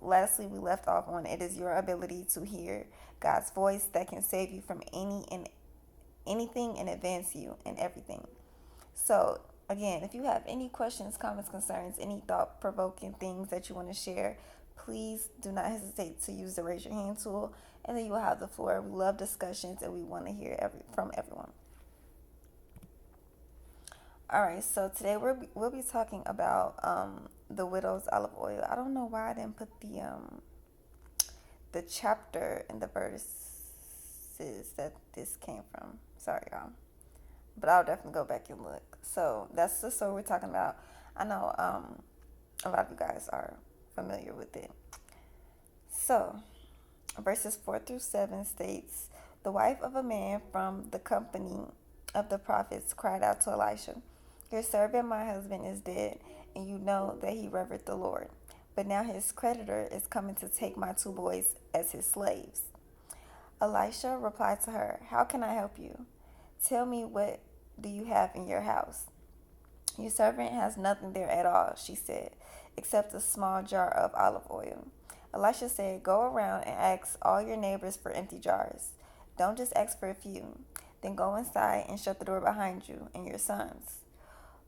lastly, we left off on it is your ability to hear God's voice that can save you from anything and advance you in everything. So, again, if you have any questions, comments, concerns, any thought provoking things that you want to share, please do not hesitate to use the raise your hand tool, and then you will have the floor. We love discussions and we want to hear from everyone. All right, so today we'll be talking about the widow's olive oil. I don't know why I didn't put the chapter and the verses that this came from. Sorry, y'all. But I'll definitely go back and look. So that's the story we're talking about. I know a lot of you guys are familiar with it. So, verses 4 through 7 states, the wife of a man from the company of the prophets cried out to Elisha, your servant, my husband, is dead, and you know that he revered the Lord. But now his creditor is coming to take my two boys as his slaves. Elisha replied to her, how can I help you? Tell me, what do you have in your house? Your servant has nothing there at all, she said, except a small jar of olive oil. Elisha said, go around and ask all your neighbors for empty jars. Don't just ask for a few. Then go inside and shut the door behind you and your sons.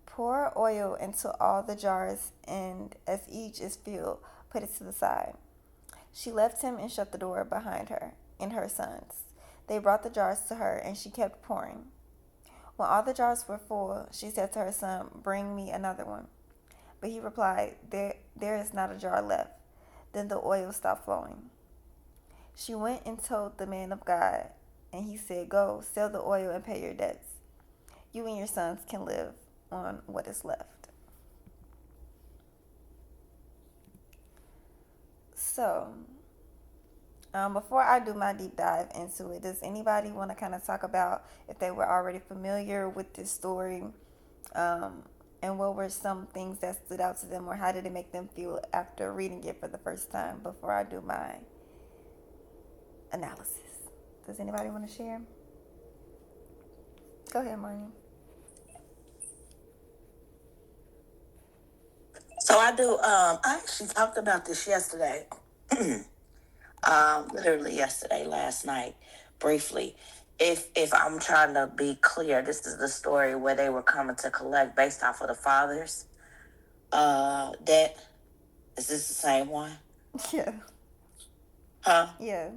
Pour oil into all the jars, and as each is filled, put it to the side. She left him and shut the door behind her and her sons. They brought the jars to her, and she kept pouring. When all the jars were full, she said to her son, bring me another one. But he replied, there is not a jar left. Then the oil stopped flowing. She went and told the man of God, and he said, go, sell the oil and pay your debts. You and your sons can live on what is left. So, before I do my deep dive into it, does anybody want to kind of talk about if they were already familiar with this story, and what were some things that stood out to them, or how did it make them feel after reading it for the first time before I do my analysis? Does anybody want to share? Go ahead, Marnie. So I do. I actually talked about this yesterday. Literally yesterday, last night, briefly. If I'm trying to be clear, this is the story where they were coming to collect based off of the father's debt. Is this the same one? Yeah. Huh? Yeah.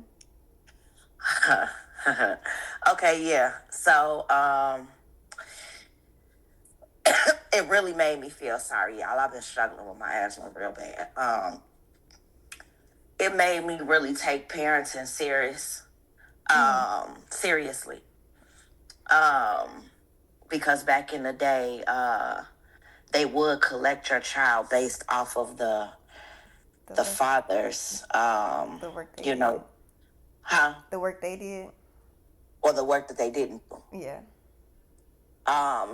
Okay, yeah. So it really made me feel sorry, y'all. I've been struggling with my asthma real bad. It made me really take parenting seriously. Um, because back in the day, they would collect your child based off of the work, father's, the work they you did. know, huh? The work they did. Or the work that they didn't do. Yeah.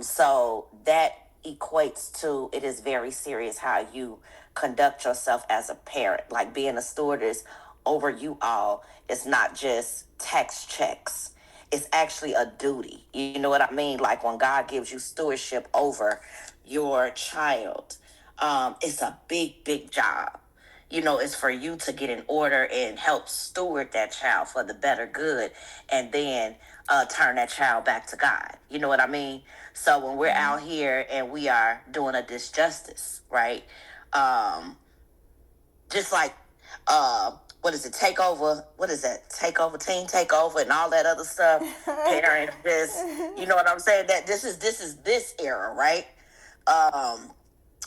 So that equates to it is very serious how you conduct yourself as a parent. Like being a stewardess over you all is not just tax checks. It's actually a duty. You know what I mean? Like when God gives you stewardship over your child, it's a big, big job. You know, it's for you to get in order and help steward that child for the better good, and then turn that child back to God. You know what I mean? So when we're out here and we are doing a disjustice, right? Um, just like what is it, takeover, what is that, takeover, teen takeover, and all that other stuff. Parents, this, you know what I'm saying? That this is this era, right?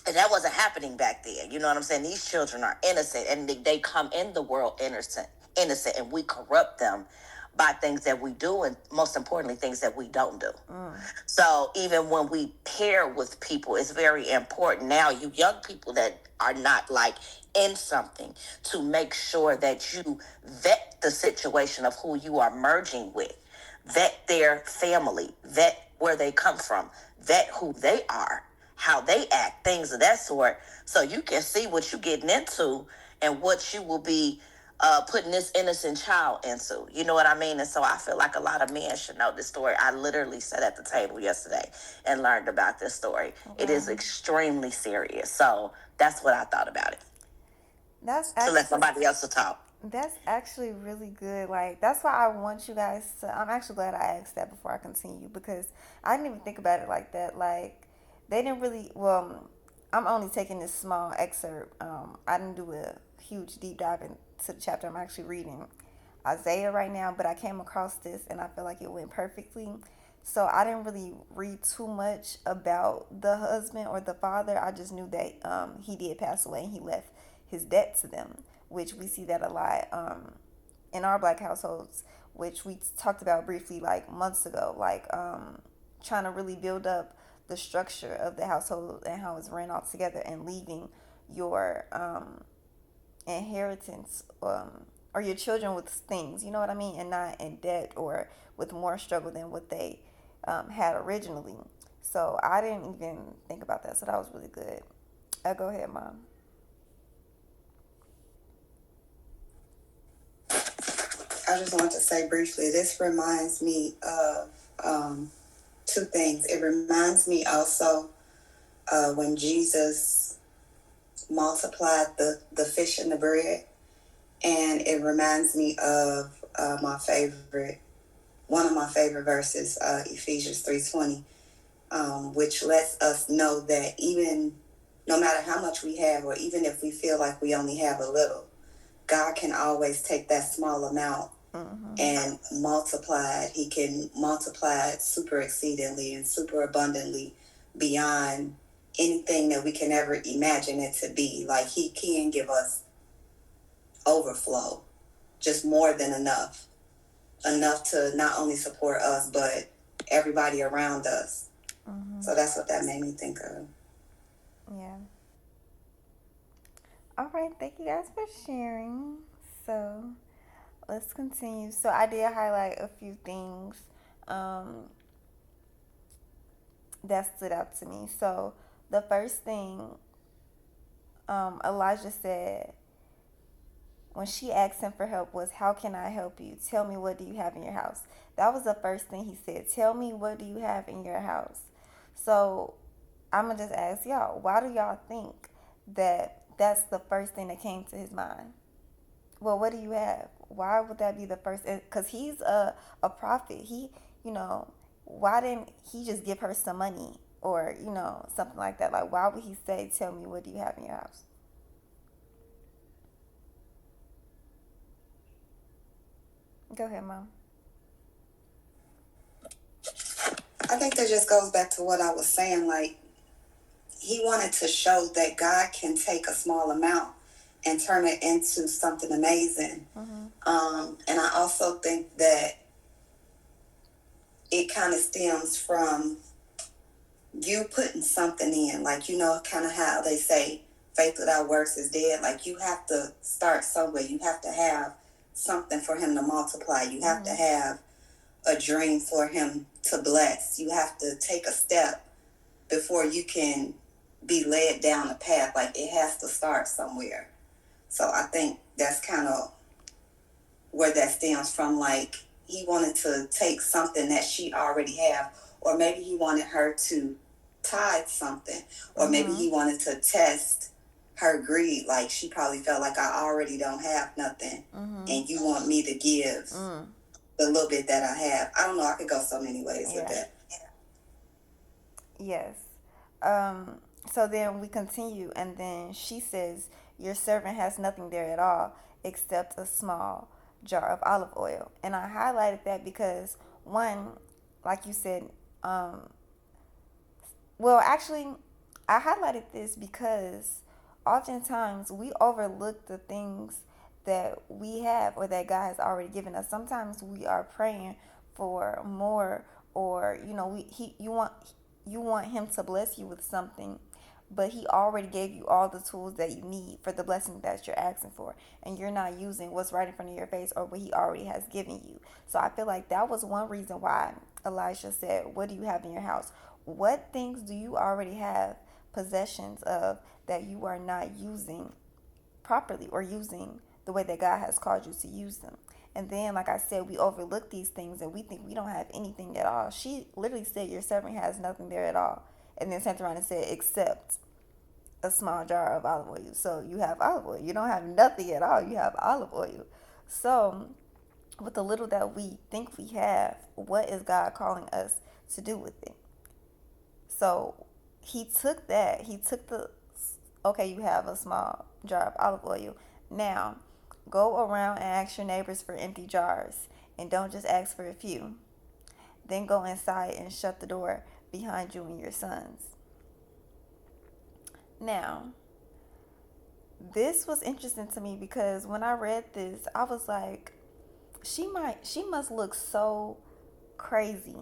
And that wasn't happening back then. You know what I'm saying? These children are innocent, and they come in the world innocent, and we corrupt them by things that we do, and most importantly, things that we don't do. So even when we pair with people, it's very important now, you young people that are not like in something, to make sure that you vet the situation of who you are merging with, vet their family, vet where they come from, vet who they are, how they act, things of that sort, so you can see what you're getting into and what you will be putting this innocent child into. You know what I mean? And so I feel like a lot of men should know this story. I literally sat at the table yesterday and learned about this story. It is extremely serious. So that's what I thought about it. That's to let actually somebody else to talk. That's actually really good. Like that's why I want you guys to. I'm actually glad I asked that before I continue because I didn't even think about it like that. Like they didn't really. Well, I'm only taking this small excerpt. I didn't do a huge deep dive into the chapter. I'm actually reading Isaiah right now, but I came across this and I feel like it went perfectly. So I didn't really read too much about the husband or the father. I just knew that he did pass away and he left his debt to them, which we see that a lot in our black households, which we talked about briefly like months ago, like trying to really build up the structure of the household and how it's ran all together and leaving your inheritance or your children with things, you know what I mean, and not in debt or with more struggle than what they had originally. So I didn't even think about that. So that was really good. Go ahead, mom. I just want to say briefly, this reminds me of two things. It reminds me also when Jesus multiplied the fish and the bread, and it reminds me of one of my favorite verses, Ephesians 3:20, which lets us know that even no matter how much we have, or even if we feel like we only have a little, God can always take that small amount and multiply it. He can multiply it super exceedingly and super abundantly beyond anything that we can ever imagine it to be. Like he can give us overflow, just more than enough to not only support us, but everybody around us. So that's what that made me think of. Yeah. All right. Thank you guys for sharing. So let's continue. So I did highlight a few things um, that stood out to me. So the first thing Elijah said when she asked him for help was, "How can I help you? Tell me, what do you have in your house?" That was the first thing he said. Tell me, what do you have in your house? So I'm going to just ask y'all, why do y'all think that that's the first thing that came to his mind? Well, what do you have? Why would that be the first? Because he's a prophet. You know, why didn't he just give her some money or, something like that? Like, why would he say, tell me, what do you have in your house? Go ahead, mom. I think that just goes back to what I was saying. Like, he wanted to show that God can take a small amount and turn it into something amazing. And I also think that it kind of stems from you putting something in. Like, kind of how they say faith without works is dead. Like, you have to start somewhere. You have to have something for him to multiply. You have to have a dream for him to bless. You have to take a step before you can be led down the path. Like, it has to start somewhere. So I think that's kind of where that stems from. Like, he wanted to take something that she already have, or maybe he wanted her to tithe something, or maybe he wanted to test her greed. Like, she probably felt like, I already don't have nothing, and you want me to give the little bit that I have. I don't know. I could go so many ways with Yeah. that. Yes. So then we continue, and then she says, "Your servant has nothing there at all except a small jar of olive oil." And I highlighted that because, one, like you said, well, actually, I highlighted this because oftentimes we overlook the things that we have or that God has already given us. Sometimes we are praying for more, or you want him to bless you with something, but he already gave you all the tools that you need for the blessing that you're asking for, and you're not using what's right in front of your face or what he already has given you. So I feel like that was one reason why Elisha said, "What do you have in your house? What things do you already have possessions of that you are not using properly or using the way that God has called you to use them?" And then, like I said, we overlook these things and we think we don't have anything at all. She literally said, "Your servant has nothing there at all." And then turned around and said, "Except a small jar of olive oil. So you have olive oil. You don't have nothing at all. You have olive oil. So with the little that we think we have, what is God calling us to do with it? So he took that. He took the, okay, you have a small jar of olive oil. Now go around and ask your neighbors for empty jars. And don't just ask for a few. Then go inside and shut the door behind you and your sons. Now, this was interesting to me because when I read this, I was like, she must look so crazy.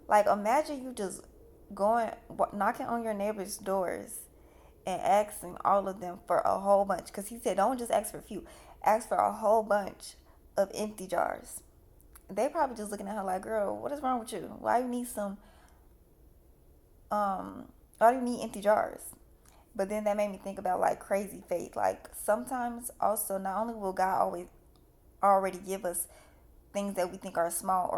Like, imagine you just going knocking on your neighbor's doors and asking all of them for a whole bunch, because he said don't just ask for a few, ask for a whole bunch of empty jars. They probably just looking at her like, girl, what is wrong with you? Why you need some why do you need empty jars? But then that made me think about like crazy faith. Like sometimes also, not only will God always already give us things that we think are small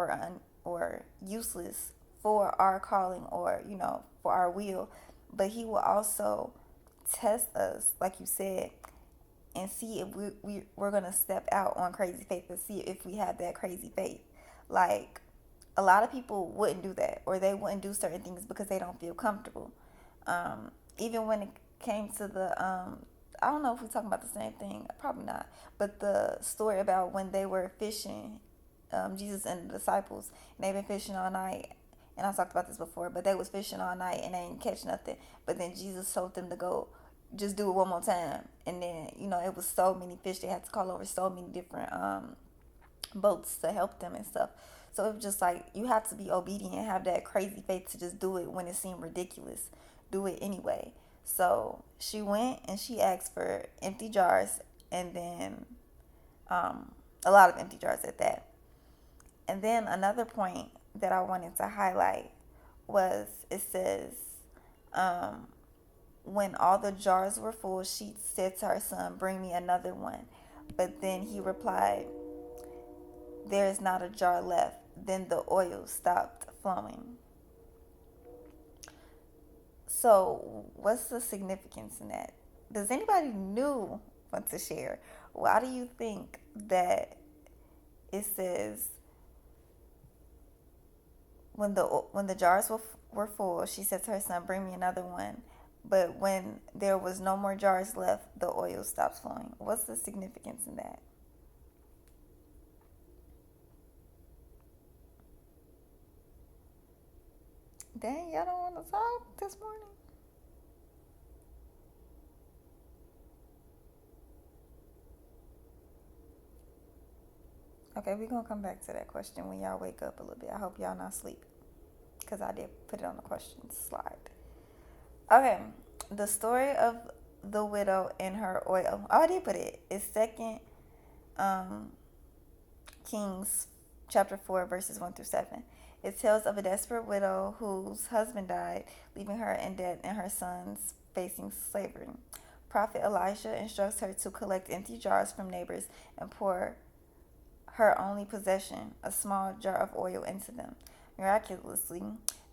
or useless for our calling, or for our will, but he will also test us, like you said, and see if we're gonna step out on crazy faith, and see if we have that crazy faith. Like a lot of people wouldn't do that, or they wouldn't do certain things because they don't feel comfortable. Even when it came to the I don't know if we're talking about the same thing, probably not, but the story about when they were fishing, Jesus and the disciples, and they've been fishing all night. And I talked about this before, but they was fishing all night and they didn't catch nothing. But then Jesus told them to go, just do it one more time. And then it was so many fish, they had to call over so many different boats to help them and stuff. So it was just like you have to be obedient and have that crazy faith to just do it when it seemed ridiculous. Do it anyway. So she went and she asked for empty jars, and then a lot of empty jars at that. And then another point that I wanted to highlight was, it says, when all the jars were full, she said to her son, bring me another one. But then he replied, there is not a jar left. Then the oil stopped flowing. So what's the significance in that? Does anybody new want to share? Why do you think that it says when the jars were full, she said to her son, bring me another one. But when there was no more jars left, the oil stopped flowing. What's the significance in that? Dang, y'all don't want to talk this morning? Okay, we're going to come back to that question when y'all wake up a little bit. I hope y'all not asleep, because I did put it on the questions slide. Okay, the story of the widow and her oil. Oh, I did put it. It's second um, Kings chapter 4, verses 1 through 7. It tells of a desperate widow whose husband died, leaving her in debt and her sons facing slavery. Prophet Elisha instructs her to collect empty jars from neighbors and pour her only possession, a small jar of oil, into them. Miraculously,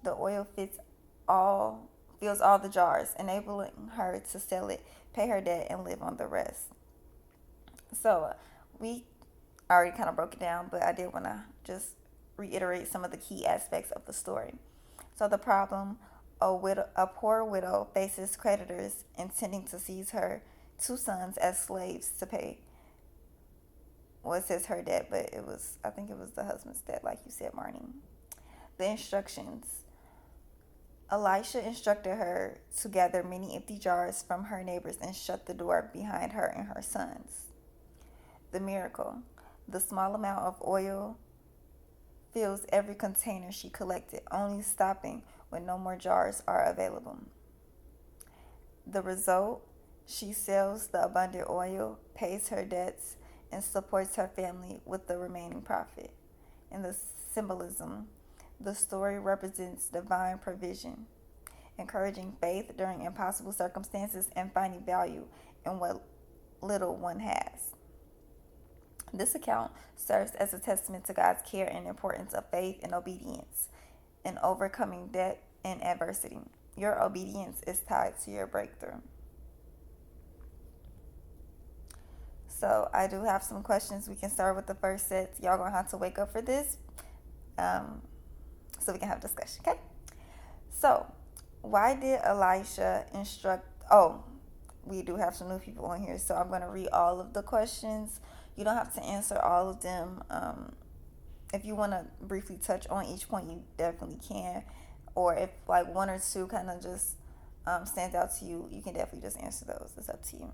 the oil fills all the jars, enabling her to sell it, pay her debt, and live on the rest. So we already kind of broke it down, but I did want to just reiterate some of the key aspects of the story. So the problem: a poor widow faces creditors intending to seize her two sons as slaves to pay. Well, it says her debt, but I think it was the husband's debt, like you said, Marnie. The instructions: Elisha instructed her to gather many empty jars from her neighbors and shut the door behind her and her sons. The miracle: the small amount of oil fills every container she collected, only stopping when no more jars are available. The result: she sells the abundant oil, pays her debts, and supports her family with the remaining profit. In the symbolism, the story represents divine provision, encouraging faith during impossible circumstances and finding value in what little one has. This account serves as a testament to God's care and importance of faith and obedience in overcoming debt and adversity. Your obedience is tied to your breakthrough. So I do have some questions. We can start with the first set. Y'all gonna have to wake up for this, um, so we can have discussion. Okay. So, why did Elisha instruct? Oh, we do have some new people on here, so I'm gonna read all of the questions. You don't have to answer all of them. If you want to briefly touch on each point, you definitely can. Or if like one or two kind of just stands out to you, you can definitely just answer those. It's up to you.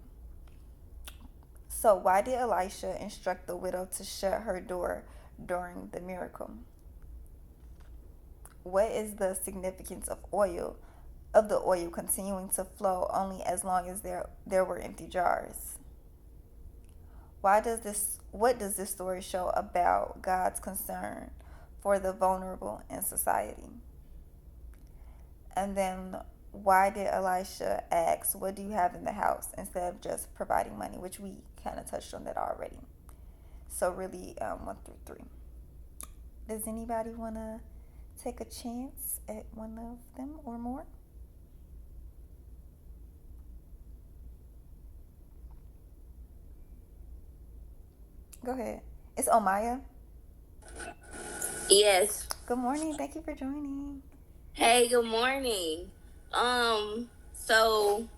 So, why did Elisha instruct the widow to shut her door during the miracle? What is the significance of the oil continuing to flow only as long as there were empty jars? What does this story show about God's concern for the vulnerable in society? And then why did Elisha ask, "What do you have in the house?" instead of just providing money, which we kind of touched on that already. So really, 1 through 3. Does anybody want to take a chance at one of them or more? Go ahead. It's Omaya. Yes. Good morning. Thank you for joining. Hey, good morning. So,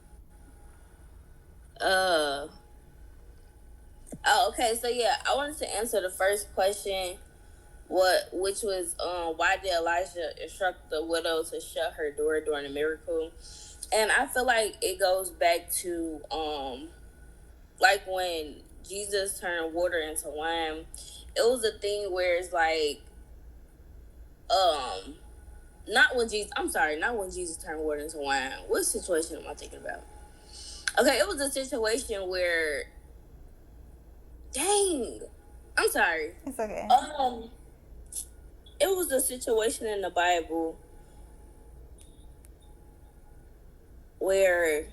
uh, okay. So yeah, I wanted to answer the first question, which was, why did Elijah instruct the widow to shut her door during the miracle? And I feel like it goes back to, like when Jesus turned water into wine. It was a thing where it's like, um, not when Jesus turned water into wine. What situation am I thinking about? Okay, it was a situation where, dang, I'm sorry. It's okay. It was a situation in the Bible where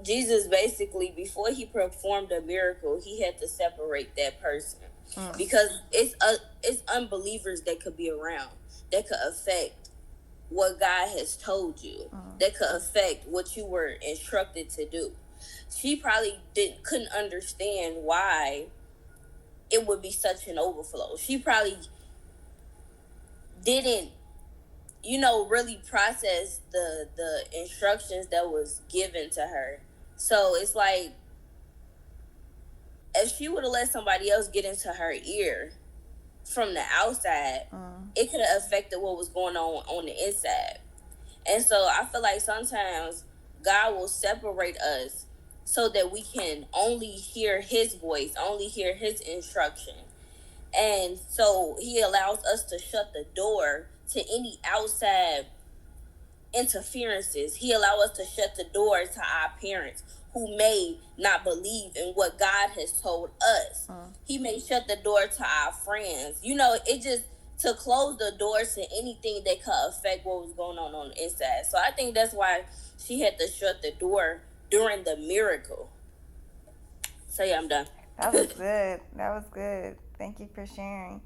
Jesus basically, before he performed a miracle, he had to separate that person because it's unbelievers that could be around that could affect what God has told you, that could affect what you were instructed to do. She probably couldn't understand why it would be such an overflow. She probably didn't, really process the instructions that was given to her. So it's like if she would have let somebody else get into her ear from the outside, it could have affected what was going on the inside. And so I feel like sometimes God will separate us so that we can only hear his voice, only hear his instruction. And so he allows us to shut the door to any outside interferences. He allows us to shut the door to our parents who may not believe in what God has told us. He may shut the door to our friends. It just to close the door to anything that could affect what was going on the inside. So I think that's why she had to shut the door during the miracle. So yeah, I'm done. That was good. That was good. Thank you for sharing.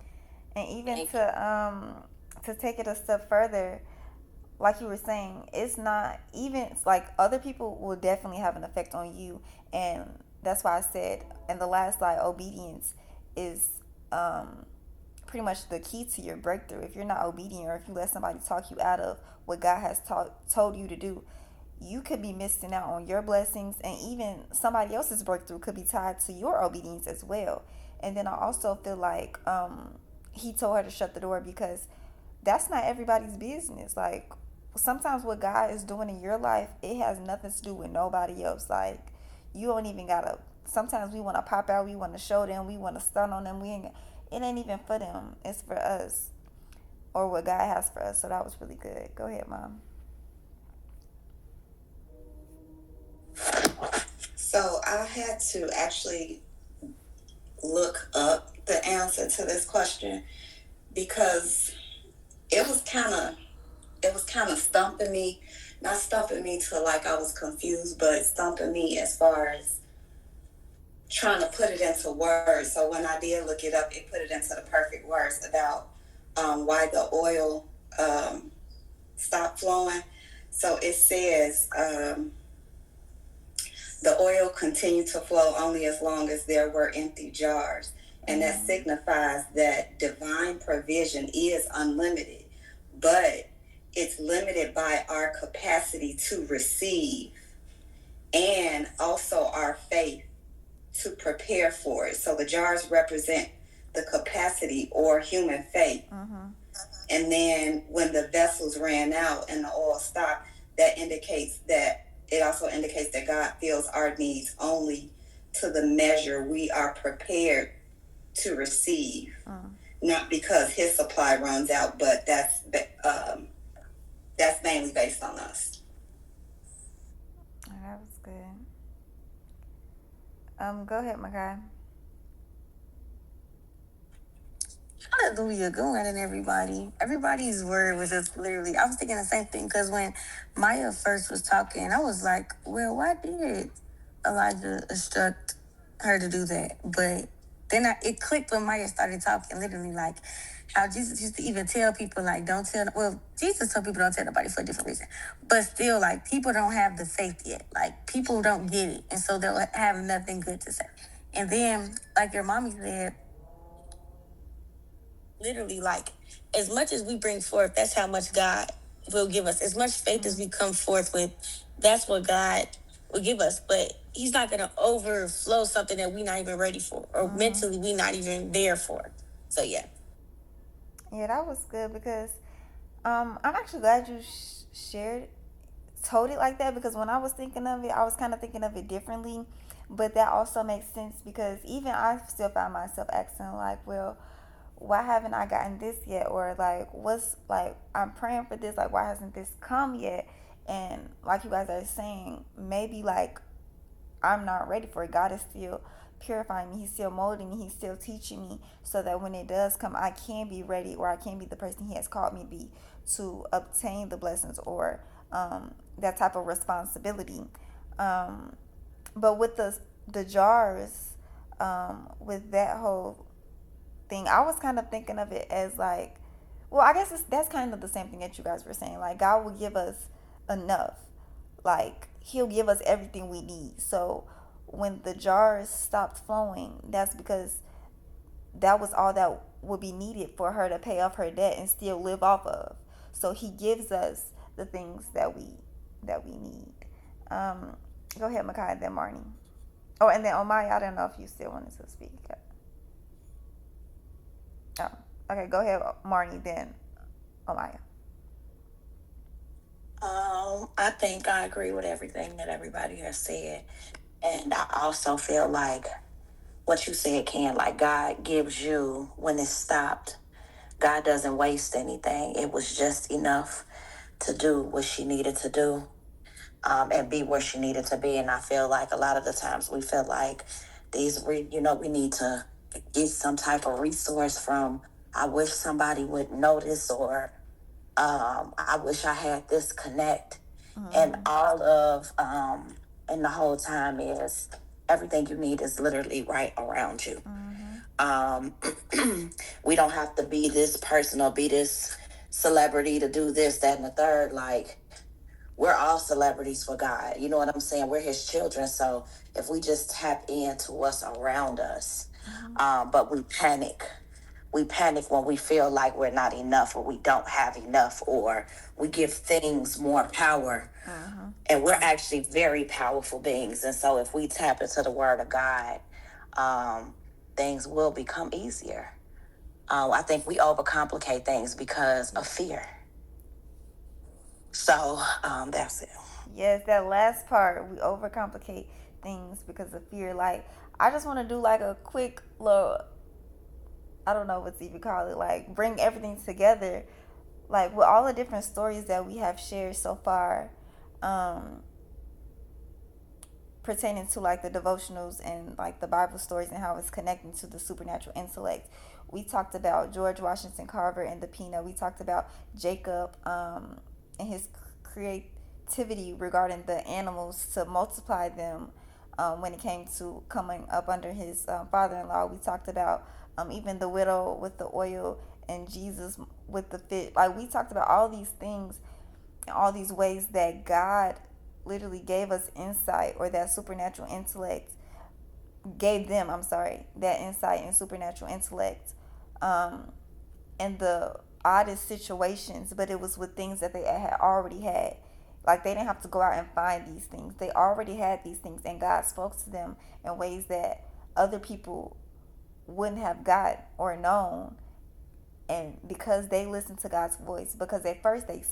And even to take it a step further, like you were saying, it's not even it's like other people will definitely have an effect on you, and that's why I said in the last slide, obedience is pretty much the key to your breakthrough. If you're not obedient, or if you let somebody talk you out of what God has told you to do, you could be missing out on your blessings, and even somebody else's breakthrough could be tied to your obedience as well. And then I also feel like he told her to shut the door because that's not everybody's business. Like sometimes what God is doing in your life, it has nothing to do with nobody else. Like you don't even gotta. Sometimes we want to pop out, we want to show them, we want to stun on them. It ain't even for them. It's for us, or what God has for us. So that was really good. Go ahead, Mom. So I had to actually look up the answer to this question because it was kind of stumping me, not stumping me to like I was confused, but stumping me as far as trying to put it into words. So when I did look it up, it put it into the perfect words about why the oil stopped flowing. So it says The oil continued to flow only as long as there were empty jars. And that signifies that divine provision is unlimited, but it's limited by our capacity to receive and also our faith to prepare for it. So the jars represent the capacity or human faith. And then when the vessels ran out and the oil stopped, it also indicates that God fills our needs only to the measure we are prepared to receive. Not because his supply runs out, but that's mainly based on us. Oh, that was good. Go ahead, my guy. Hallelujah. Good morning, everybody. Everybody's word was just literally, I was thinking the same thing because when Maya first was talking, I was like, well, why did Elijah instruct her to do that? But then it clicked when Maya started talking, literally, like how Jesus used to even tell people, like, don't tell, well, Jesus told people don't tell nobody for a different reason. But still, like, people don't have the faith yet. Like, people don't get it. And so they'll have nothing good to say. And then, like your mommy said, literally, like, as much as we bring forth, that's how much God will give us. As much faith as we come forth with, that's what God will give us. But he's not going to overflow something that we're not even ready for, or mentally we're not even there for. So yeah. Yeah, that was good because I'm actually glad you shared, told it like that, because when I was thinking of it, I was kind of thinking of it differently. But that also makes sense because even I still found myself asking, like, well, why haven't I gotten this yet? Or like, what's like, I'm praying for this, like, why hasn't this come yet? And like you guys are saying, maybe like I'm not ready for it. God is still purifying me. He's still molding me. He's still teaching me so that when it does come, I can be ready, or I can be the person He has called me to be, to obtain the blessings or that type of responsibility. Um, but with the jars, with that whole thing, I was kind of thinking of it as like, well, I guess that's kind of the same thing that you guys were saying. Like, God will give us enough. Like, He'll give us everything we need. So when the jars stopped flowing, that's because that was all that would be needed for her to pay off her debt and still live off of. So He gives us the things that we need. Um, Go ahead, Makai, and then Marnie. Oh, and then Omaya, I don't know if you still wanted to speak. Oh, okay, go ahead, Marnie, then Omaya. I think I agree with everything that everybody has said. And I also feel like what you said, Ken, like God gives you when it's stopped. God doesn't waste anything. It was just enough to do what she needed to do, and be where she needed to be. And I feel like a lot of the times we feel like we need to get some type of resource from, I wish somebody would notice, or I wish I had this connect. And and the whole time is everything you need is literally right around you. Um, we don't have to be this person or be this celebrity to do this, that, and the third. Like, we're all celebrities for God. You know what I'm saying? We're His children. So if we just tap into what's around us, but we panic. We panic when we feel like we're not enough, or we don't have enough, or we give things more power. And we're actually very powerful beings. And so if we tap into the Word of God, um, things will become easier. I think we overcomplicate things because of fear. So that's it. Yes, that last part, we overcomplicate things because of fear. Like, I just want to do like a quick little, I don't know what to even call it, like bring everything together. Like, with all the different stories that we have shared so far, um, pertaining to like the devotionals and like the Bible stories and how it's connecting to the supernatural intellect. We talked about George Washington Carver and the peanut. We talked about Jacob, and his creativity regarding the animals to multiply them, when it came to coming up under his father-in-law. We talked about even the widow with the oil and Jesus with the fish. Like, we talked about all these things, all these ways that God literally gave us insight, or that supernatural intellect gave them, I'm sorry, that insight and supernatural intellect, um, in the oddest situations, but it was with things that they had already had. Like, they didn't have to go out and find these things. They already had these things, and God spoke to them in ways that other people wouldn't have got or known. And because they listened to God's voice, because at first they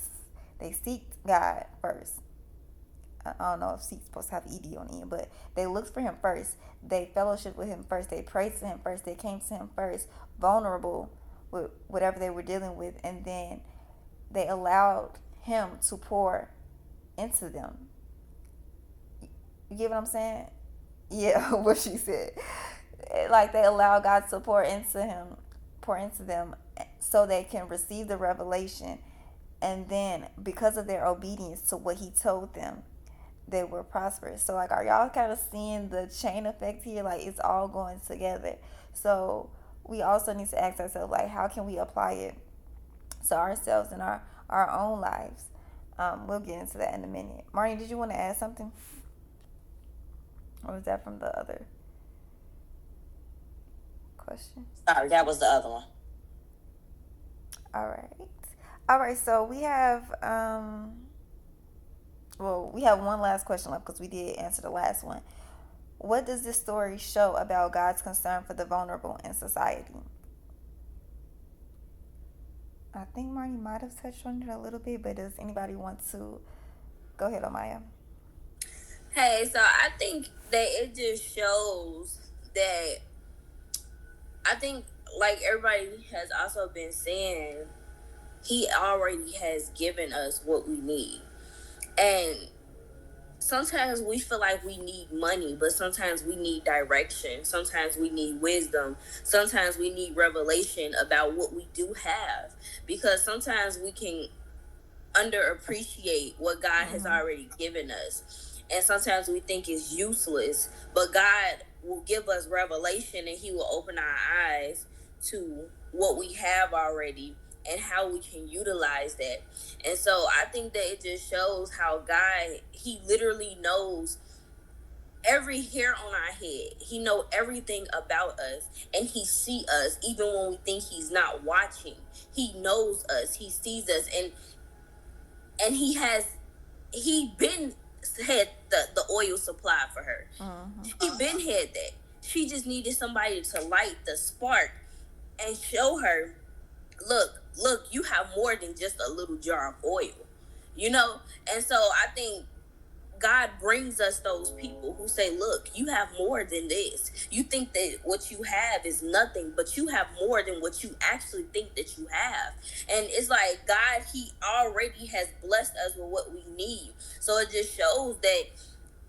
seeked God first. I don't know if seek's supposed to have ed on the end, but they looked for Him first. They fellowshiped with Him first. They prayed to Him first. They came to Him first, vulnerable with whatever they were dealing with, and then they allowed Him to pour into them. You get what I'm saying? Yeah, what she said. Like, they allow God to pour into them, so they can receive the revelation. And then, because of their obedience to what He told them, they were prosperous. So, like, are y'all kind of seeing the chain effect here? Like, it's all going together. So we also need to ask ourselves, like, how can we apply it to ourselves and our own lives? We'll get into that in a minute. Marnie, did you want to add something? Or was that from the other question? Sorry, that was the other one. All right. All right, so we have we have one last question left, because we did answer the last one. What does this story show about God's concern for the vulnerable in society? I think Marnie might have touched on it a little bit, but does anybody want to go ahead, Amaya? Hey, so I think that it just shows that, I think, like everybody has also been saying, He already has given us what we need. And sometimes we feel like we need money, but sometimes we need direction. Sometimes we need wisdom. Sometimes we need revelation about what we do have. Because sometimes we can underappreciate what God has already given us. And sometimes we think it's useless, but God will give us revelation, and He will open our eyes to what we have already and how we can utilize that. And so I think that it just shows how God, He literally knows every hair on our head. He know everything about us, and He see us even when we think He's not watching. He knows us. He sees us, and he been had the oil supply for her. He been had that. She just needed somebody to light the spark and show her, look, you have more than just a little jar of oil, you know. And so I think God brings us those people who say, look, you have more than this. You think that what you have is nothing, but you have more than what you actually think that you have. And it's like God, He already has blessed us with what we need. So it just shows that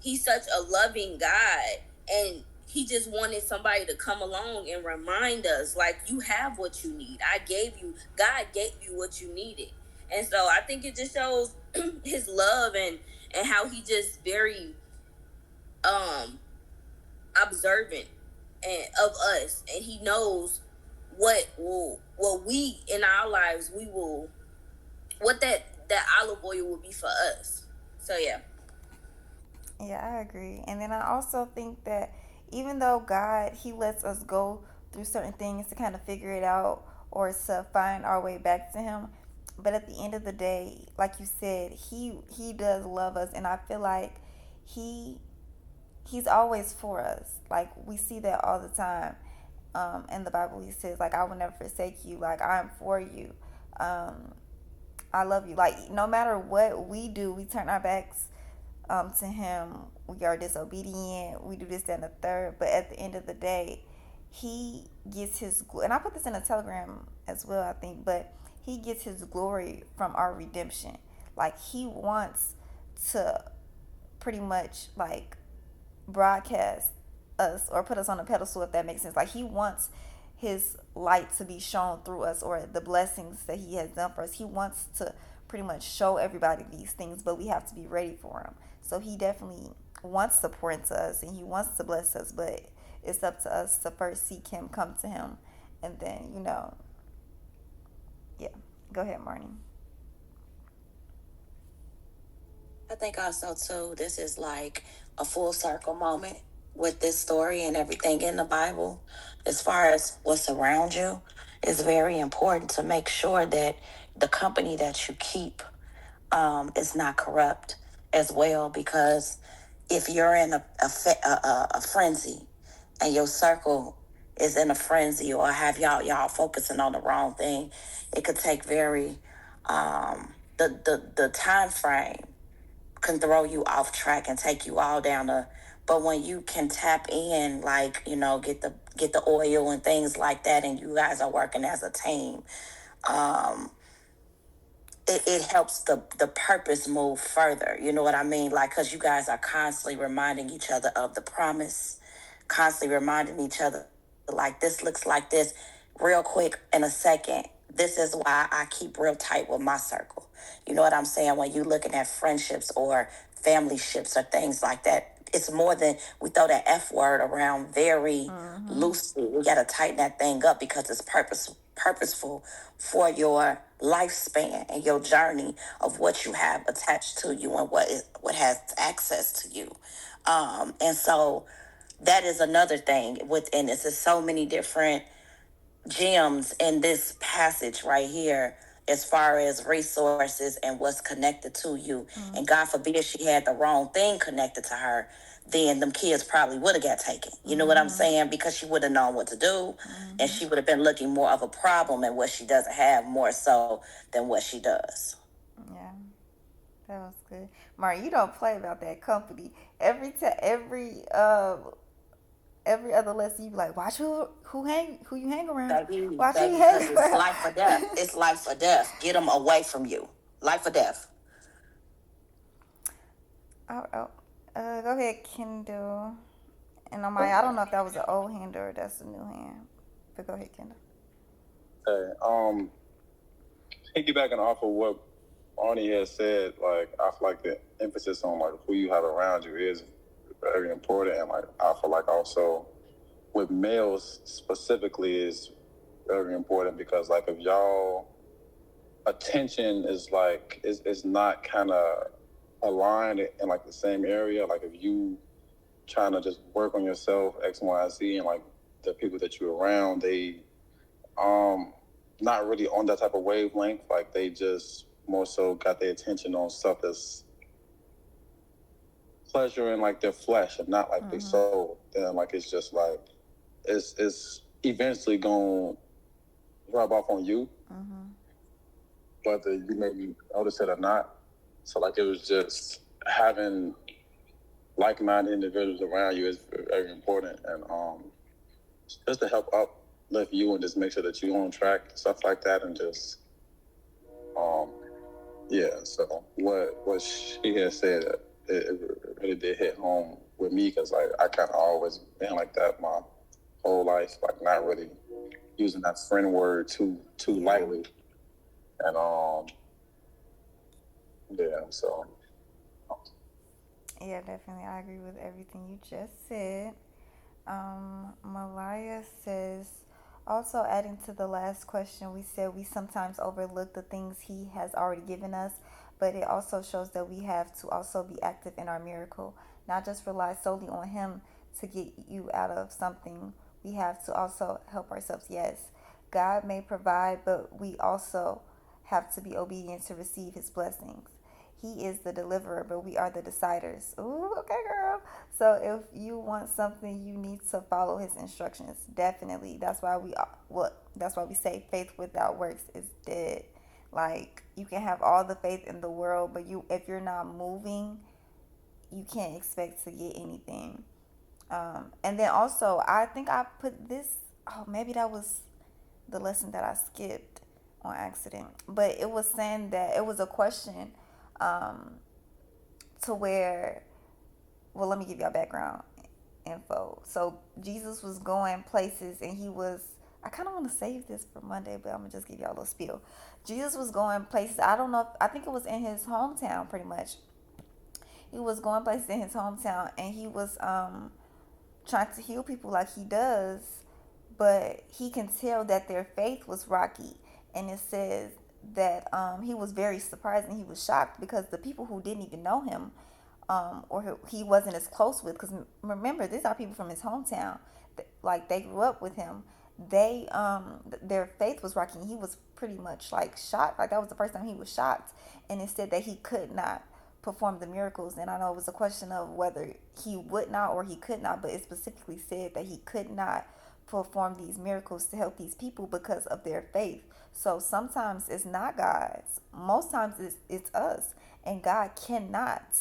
He's such a loving God, and He just wanted somebody to come along and remind us, like, you have what you need. God gave you what you needed. And so I think it just shows His love, and how He just very observant of us, and He knows what we in our lives, what that olive oil will be for us. So yeah. Yeah, I agree. And then I also think that even though God, He lets us go through certain things to kind of figure it out, or to find our way back to Him, but at the end of the day, like you said, He does love us, and I feel like He He's always for us. Like, we see that all the time. In the Bible, He says, like, I will never forsake you. Like, I am for you. I love you. Like, no matter what we do, we turn our backs to Him. We are disobedient. We do this, that, and the third. But at the end of the day, He gets His glory. And I put this in a telegram as well, I think. But He gets His glory from our redemption. Like, He wants to pretty much, like, broadcast us, or put us on a pedestal, if that makes sense. Like, He wants His light to be shown through us, or the blessings that He has done for us. He wants to pretty much show everybody these things, but we have to be ready for Him. So He definitely wants to pour into us, and He wants to bless us, but it's up to us to first seek Him, come to Him, and then, yeah. Go ahead, Marnie. I think also too, this is like a full circle moment with this story and everything in the Bible. As far as what's around you, it's very important to make sure that the company that you keep is not corrupt as well. Because if you're in a frenzy and your circle is in a frenzy, or have y'all focusing on the wrong thing, it could take very the time frame can throw you off track and take you all down a. But when you can tap in, like, get the oil and things like that, and you guys are working as a team, um it helps the purpose move further. You know what I mean? Like, because you guys are constantly reminding each other of the promise, constantly reminding each other, like, this looks like this, real quick, in a second. This is why I keep real tight with my circle. You know what I'm saying? When you looking at friendships or family ships or things like that, it's more than we throw that F word around very loosely. We got to tighten that thing up because it's purposeful for your lifespan and your journey of what you have attached to you and what has access to you. And so that is another thing within this. There's so many different gems in this passage right here, as far as resources and what's connected to you. And God forbid she had the wrong thing connected to her, then them kids probably would have got taken. You know what I'm saying? Because she would have known what to do, and she would have been looking more of a problem in what she doesn't have, more so than what she does. Yeah, that was good. Martin, you don't play about that company. Every other lesson you be like, watch who you hang around. Baby, Watch who you baby, hang because it's around. life or death. It's life or death. Get them away from you. Life or death. Oh, oh. Go ahead, Kendall. And Amaya, I don't know if that was an old hand or that's a new hand. But go ahead, Kendall. Hey, piggybacking off of what Arnie has said, like, I feel like the emphasis on like who you have around you is very important, and like I feel like also with males specifically is very important, because like if y'all attention is like is not kind of aligned in like the same area, like if you trying to just work on yourself X, Y, Z, and like the people that you're around, they um not really on that type of wavelength. Like they just more so got their attention on stuff that's pleasure in like their flesh and not like their soul. Then like it's just like it's eventually gonna rub off on you, whether you maybe notice it or not. So like it was just having like-minded individuals around you is very important, and just to help uplift you and just make sure that you're on track, stuff like that, and just um yeah. So what she had said, it really did hit home with me, because like I kind of always been like that my whole life, like not really using that friend word too lightly, and yeah. So Yeah, definitely. I agree with everything you just said. Malaya says, also adding to the last question, we said we sometimes overlook the things he has already given us, but it also shows that we have to also be active in our miracle, not just rely solely on him to get you out of something. We have to also help ourselves. Yes, God may provide, but we also have to be obedient to receive his blessings. He is the deliverer, but we are the deciders. Ooh, okay, girl. So if you want something, you need to follow his instructions. Definitely. That's why we say faith without works is dead. Like you can have all the faith in the world, but if you're not moving, you can't expect to get anything. And then also, I think I put this. Oh, maybe that was the lesson that I skipped on accident. But it was saying that it was a question, um, to where, well, let me give y'all background info. So Jesus was going places, and he was. I kind of want to save this for Monday, but I'm gonna just give y'all a little spiel. Jesus was going places. I don't know. I think it was in his hometown, pretty much. He was going places in his hometown, and he was trying to heal people like he does, but he can tell that their faith was rocky. And it says that he was very surprised and he was shocked because the people who didn't even know him, or who he wasn't as close with, because remember, these are people from his hometown, like they grew up with him. They their faith was rocking. He was pretty much like shocked. Like that was the first time he was shocked, and it said that he could not perform the miracles. And I know it was a question of whether he would not or he could not, but it specifically said that he could not perform these miracles to help these people because of their faith. So sometimes it's not God's. Most times it's us. And God cannot.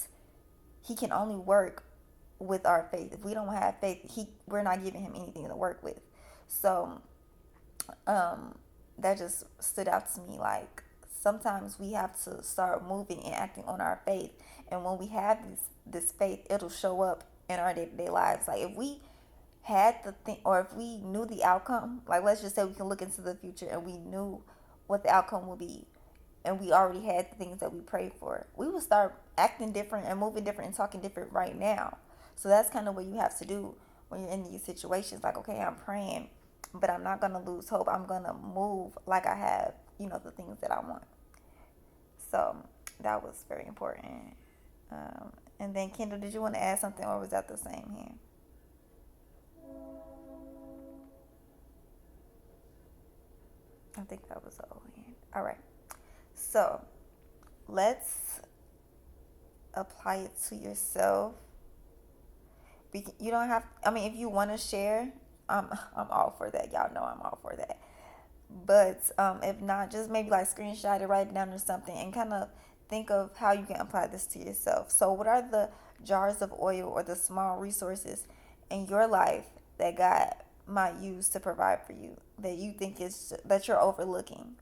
He can only work with our faith. If we don't have faith, we're not giving him anything to work with. So that just stood out to me. Like sometimes we have to start moving and acting on our faith. And when we have this faith, it'll show up in our day-to-day lives. Like if we had the thing, or if we knew the outcome, like let's just say we can look into the future and we knew what the outcome will be, and we already had the things that we prayed for, we would start acting different and moving different and talking different right now. So that's kind of what you have to do when you're in these situations. Like, okay, I'm praying, but I'm not gonna lose hope. I'm gonna move like I have, the things that I want. So that was very important. And then Kendall, did you want to add something, or was that the same here? I think that was the O hand. All right. So let's apply it to yourself. You don't have. I mean, if you want to share, I'm all for that. Y'all know I'm all for that. But if not, just maybe like screenshot it, write it down or something, and kind of think of how you can apply this to yourself. So, what are the jars of oil or the small resources in your life that God might use to provide for you that you think is that you're overlooking?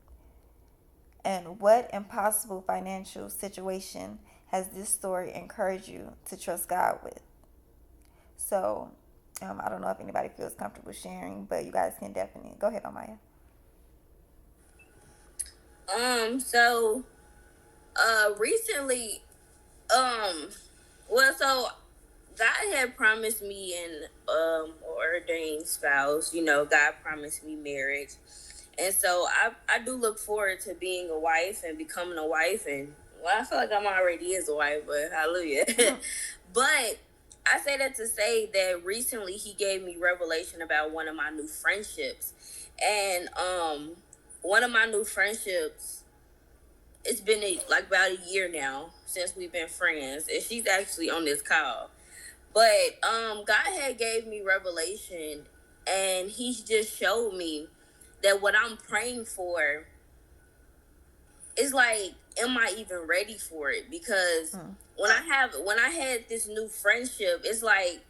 And what impossible financial situation has this story encouraged you to trust God with? So, I don't know if anybody feels comfortable sharing, but you guys can definitely go ahead, Amaya. So, recently, well, so God had promised me an ordained spouse. God promised me marriage, and so I do look forward to being a wife and becoming a wife. And well, I feel like I'm already is a wife, but hallelujah. But I say that to say that recently He gave me revelation about one of my new friendships, and one of my new friendships, it's been like about a year now since we've been friends, and she's actually on this call. But God had gave me revelation, and He just showed me that what I'm praying for is like, am I even ready for it? Because when I had this new friendship, it's like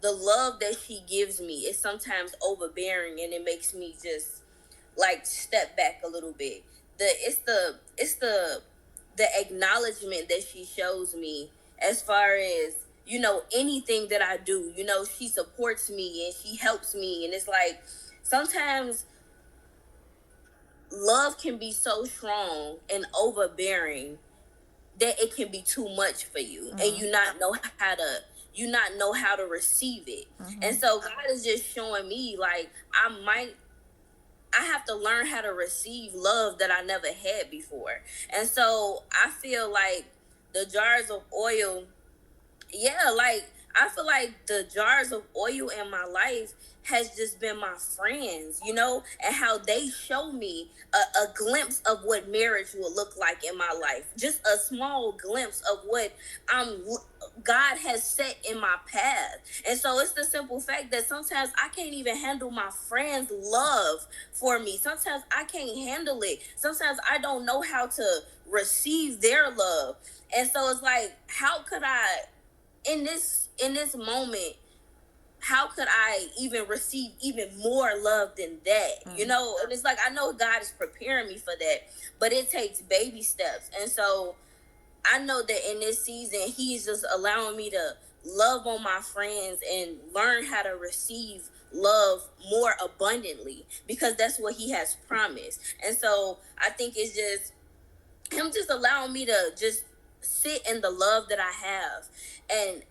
the love that she gives me is sometimes overbearing, and it makes me just like step back a little bit. The acknowledgement that she shows me, as far as anything that I do, she supports me and she helps me, and it's like sometimes love can be so strong and overbearing that it can be too much for you, and you not know how to receive it. And so God is just showing me like I have to learn how to receive love that I never had before. And so I feel like the jars of oil, yeah, like I feel like the jars of oil in my life has just been my friends, and how they show me a glimpse of what marriage will look like in my life. Just a small glimpse of what God has set in my path. And so it's the simple fact that sometimes I can't even handle my friends' love for me. Sometimes I can't handle it. Sometimes I don't know how to receive their love. And so it's like, how could I, in this moment, how could I even receive even more love than that? And it's like, I know God is preparing me for that, but it takes baby steps. And so I know that in this season, He's just allowing me to love on my friends and learn how to receive love more abundantly, because that's what He has promised. And so I think it's just Him just allowing me to just sit in the love that I have. And